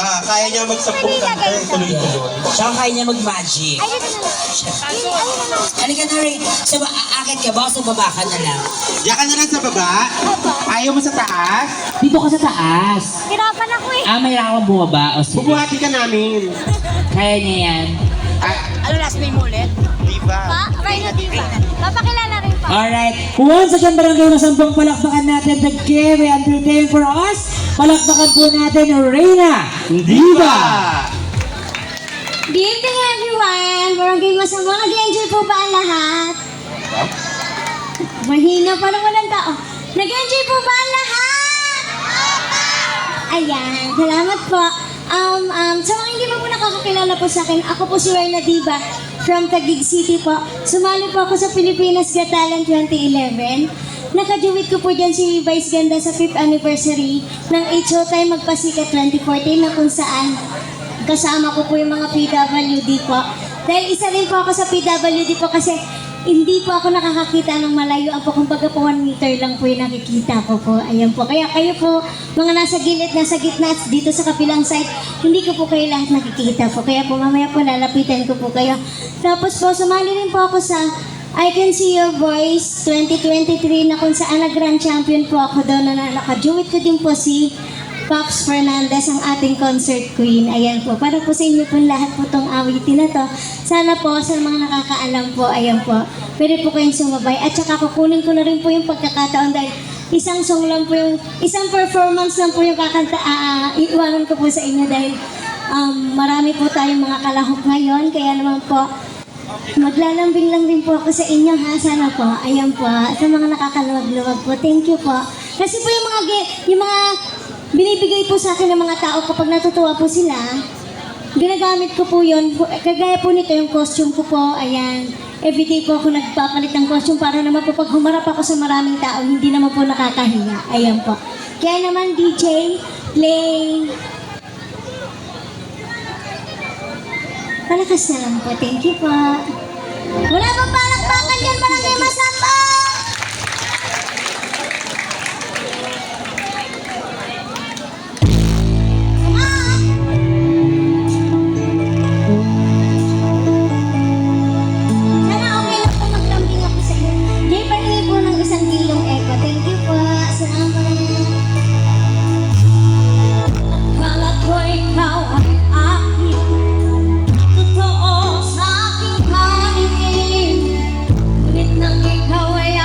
Diba? Kaya niya magsampung kanta, tuloy-tuloy. Tsaka kaya niya mag-magic. Ay, dito na lang. Halika na rin. Akit ka ba o sa baba ka na lang? Diyan ka na lang sa baba. Ayaw mo sa taas. Dito ka sa taas. Hirapan ako eh. May rakang bumaba. O sige. Bubuhati ka namin. Kaya niya yan. Ano last name mo ulit? Diba? Pa? Rhino Diva. Papakilala rin pa. Alright. Once again, barangay Masampang, palakpakan natin the Gary Entertain for us. Palakpakan po natin Reyna Diva. Good evening everyone. Barangay Masampang. Nag-enjoy po ba ang lahat? Mahina pa naman ang tao. Nag-enjoy po ba ang lahat? Ayan. Salamat po. Sa mga hindi pa po nakakakilala po sa akin, ako po si Reyna Diva from Taguig City po. Sumali po ako sa Pilipinas Got Talent 2011. Nakaduwit ko po dyan si Vice Ganda sa 5th anniversary ng Showtime Magpasikat 2014 na kung saan kasama ko po yung mga PWD po. Dahil isa rin po ako sa PWD po kasi hindi po ako nakakakita ng malayo. Ang po, kumbaga po 1 meter lang po yung nakikita ko po. Ayan po. Kaya kayo po, mga nasa gilid, nasa gitna, dito sa kapilang side, hindi ko po kayo lahat nakikita po. Kaya po mamaya po lalapitan ko po kayo. Tapos po, sumali rin po ako sa I Can See Your Voice 2023 na kung saan nag-grand champion po ako doon na nakaduwit ko din po si Pops Fernandez, ang ating concert queen. Ayan po. Para po sa inyo po lahat po itong awitin na to. Sana po sa mga nakakaalam po, ayan po. Pwede po kayong sumabay. At saka kukunin ko na rin po yung pagkakataon dahil isang song lang po yung, isang performance lang po yung kakanta, iiwanan ko po sa inyo dahil marami po tayong mga kalahok ngayon. Kaya naman po, maglalambing lang din po ako sa inyo ha. Sana po, ayan po. Sa mga nakakaluwag-luwag po. Thank you po. Kasi po yung mga binibigay po sa akin ng mga tao kapag natutuwa po sila, ginagamit ko po yun. Kagaya po nito yung costume ko po, ayan. Everyday po ako nagpapalit ng costume para naman po pag humarap ako sa maraming tao, hindi naman po nakakahiya. Ayan po. Kaya naman DJ, play. Palakas na lang po. Thank you po. Wala bang palakpakan dyan, Barangay Masampang? Nang ikaw ay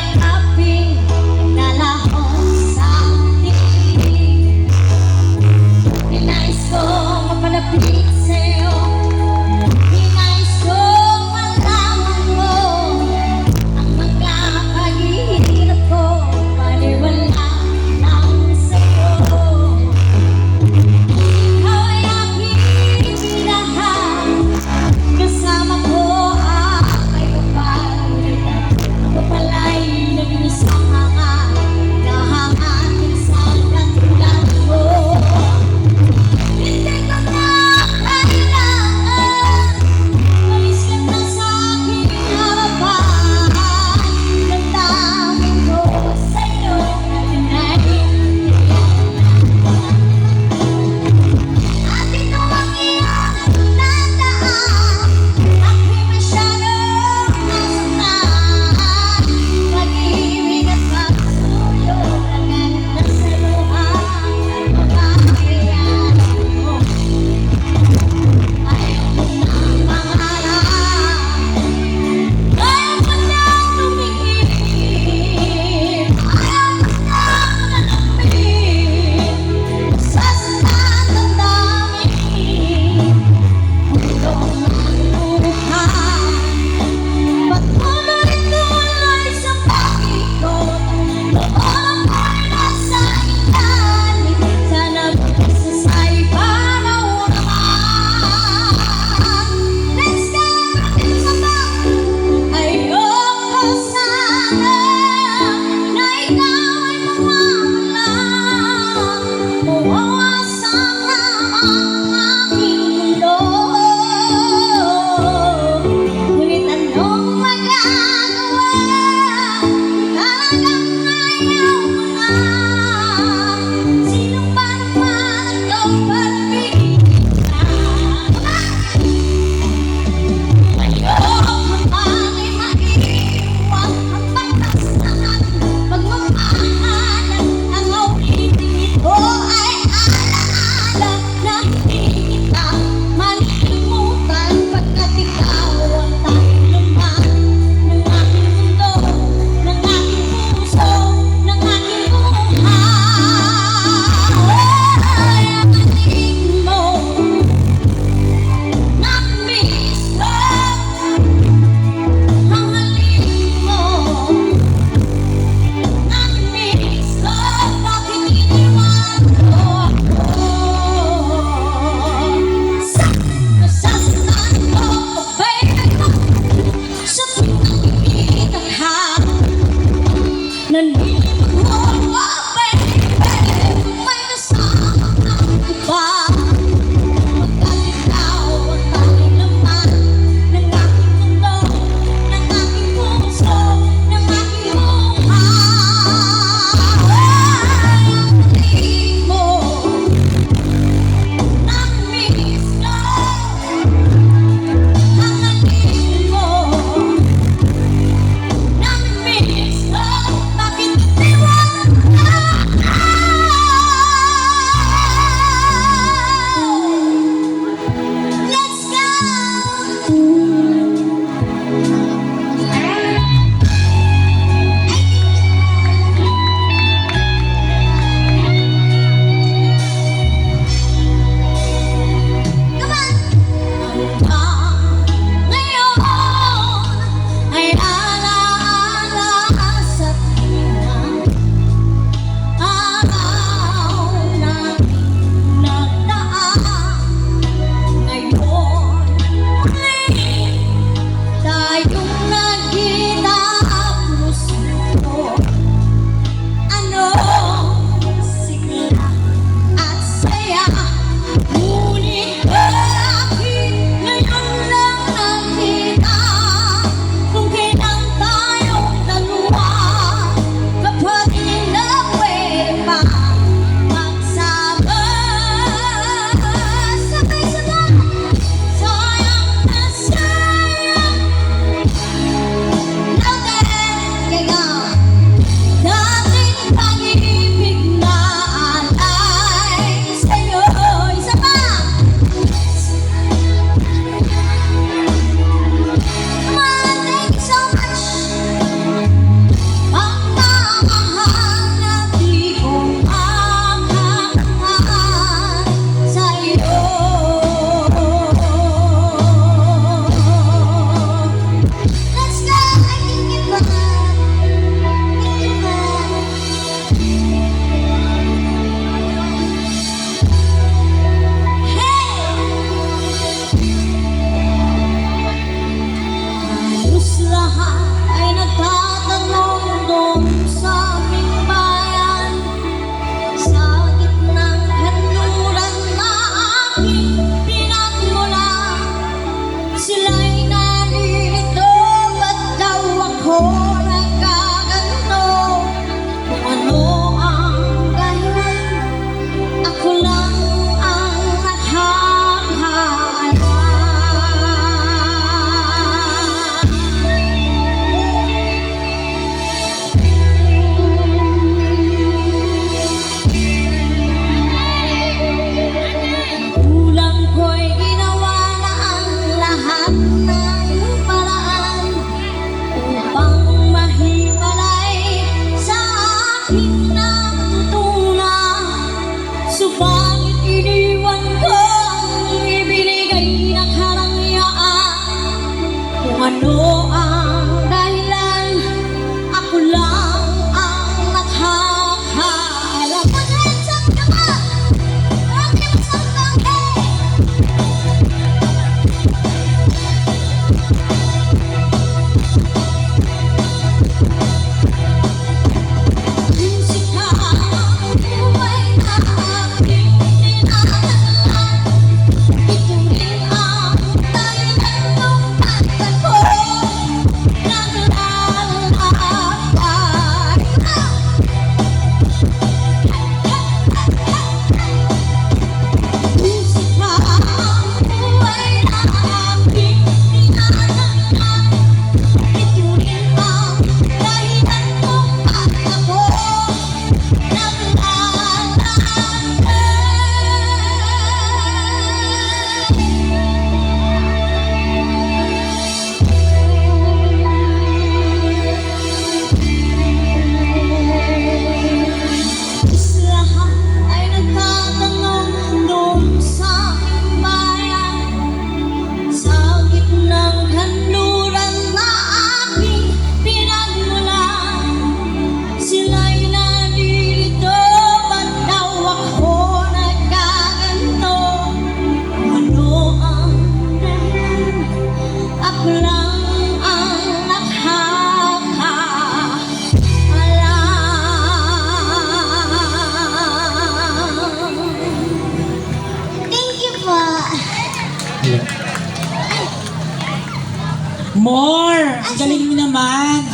More! Ang galing mo naman.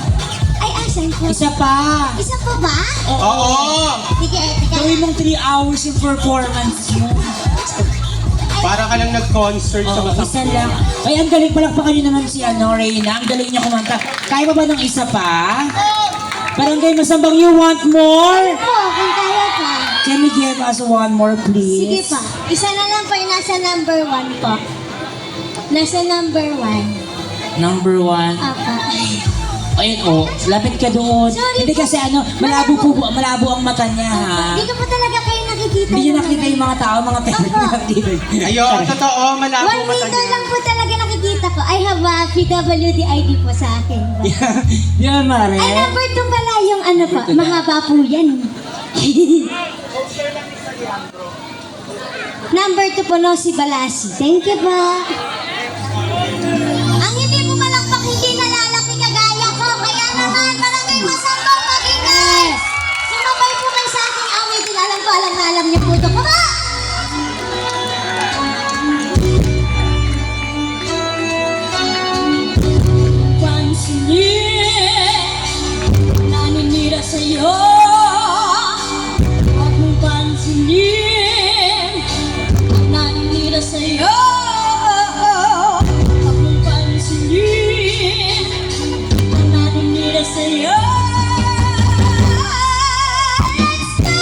Ay, asan po? Isa pa. Isa po ba? Oo! Sige, teka. Gawin mong 3 hours yung performance mo. Para ka lang nag-concert sa Oo, isa Masambong. lang. Ay, ang galing palakpakan niyo naman si Reyna. Ang galing niya kumanta. Kaya pa ba ng isa pa? Barangay Masambang, you want more? Po, kung kaya pa. Can you give us one more, Sige please? pa. Isa na lang po yung nasa number 1 po. Nasa number 1. Number 1. Apa. Ayun, oh. Lapit ka doon. Sorry Hindi po. kasi malabo ang mata niya, ha? Hindi ko po talaga kayo nakikita. Hindi niyo naman. nakita yung mga tao, mga tayo Opo. nakikita. Ayun, totoo, malabo 1 mata meter lang niya. po talaga nakikita ko. I have a PWD ID po sa akin. Yan, Mare. Ay, number 2 pala yung ano po. Mahaba po yan. Number 2 po, no, si Balasi. Thank you po. Ang hindi po malakpak, hindi nalalaki kagaya ko. Kaya naman, barangay Masambang mag-ingay. Sumabay po kayo sa aking awitin. Alam ko, alam na alam niyo po ito. Kuma! Pansinin, naninira sa'yo. Huwag mong pansinin, ang naninira sa'yo. Huwag mong pansinin, ang naninira sa'yo. Let's go!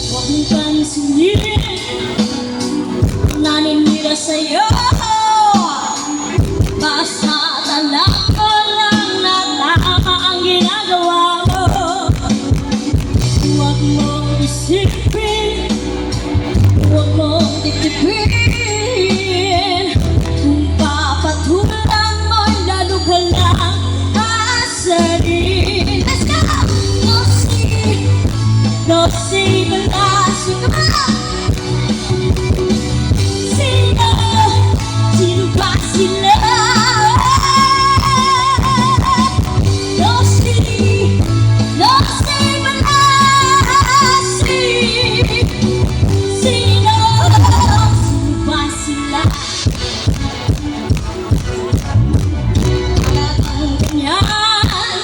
Huwag mong pansinin, naninira sa'yo. Basta talaga lang na tama ang ginagawa mo. Huwag mong isipin, huwag mong titipin. Kung papatulan mo, lalo ka lang asarin. Let's go! No, see, Balasi, come on! Sino? Sino ba sila? No, see, Balasi. Sino? Sino ba sila? Talagang ganyan.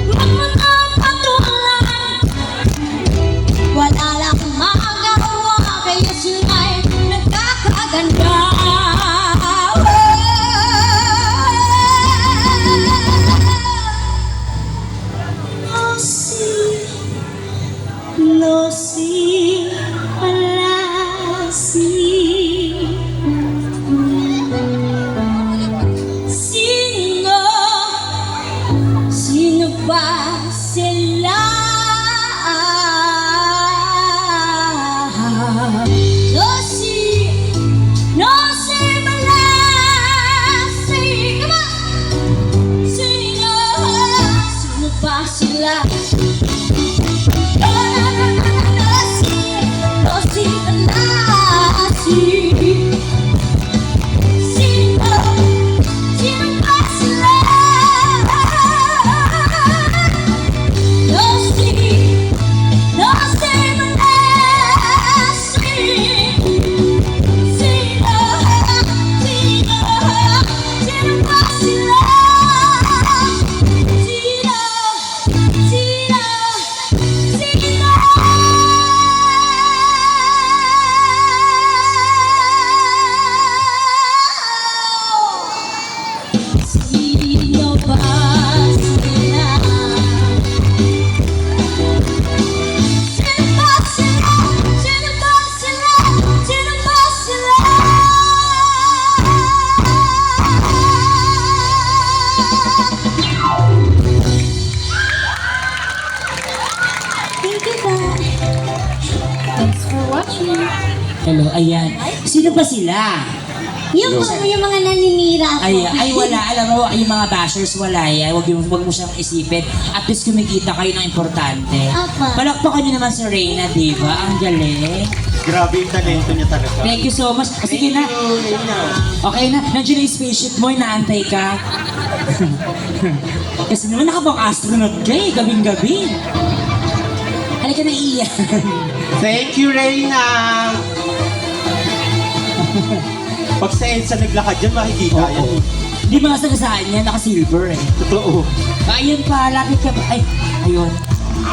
Huwag mo nang patulan. Wala lang magagawa, kaya sila'y nagkakaganda. No, si Balasi. Sino ba sila? No, si Balasi. Come on! Sino ba sila? No, si Balasi. Sino ba sila? No, si Balasi. Sino ba sila? Sino ba sila? Sino ba sila? Sino ba sila? Sino ba sila? Thank you ba? Thanks for watching. Hello, ayan. Sino ba sila? Yung mga naninira po. Ay wala. Alam mo, yung mga bashers, wala yan. Huwag mo siyang isipin. At least kumikita kayo ng importante. Apa. Palakpakan niyo naman si Reyna, di ba? Ang galing. Grabe yung talento niya talaga. Thank you so much. Sige na. Okay na. Nandiyan na yung spaceship mo. Inaantay ka. Kasi naman nakabang astronaut ka eh. Gabing-gabi. Halika na, Ian. Thank you, Reyna. Pag sa EDSA naglakad dyan, makikita yan. Oo. Hindi mga sagasaan yan, naka-silver eh. Totoo. Ayun pa, lapit ka pa. Ay, ayun.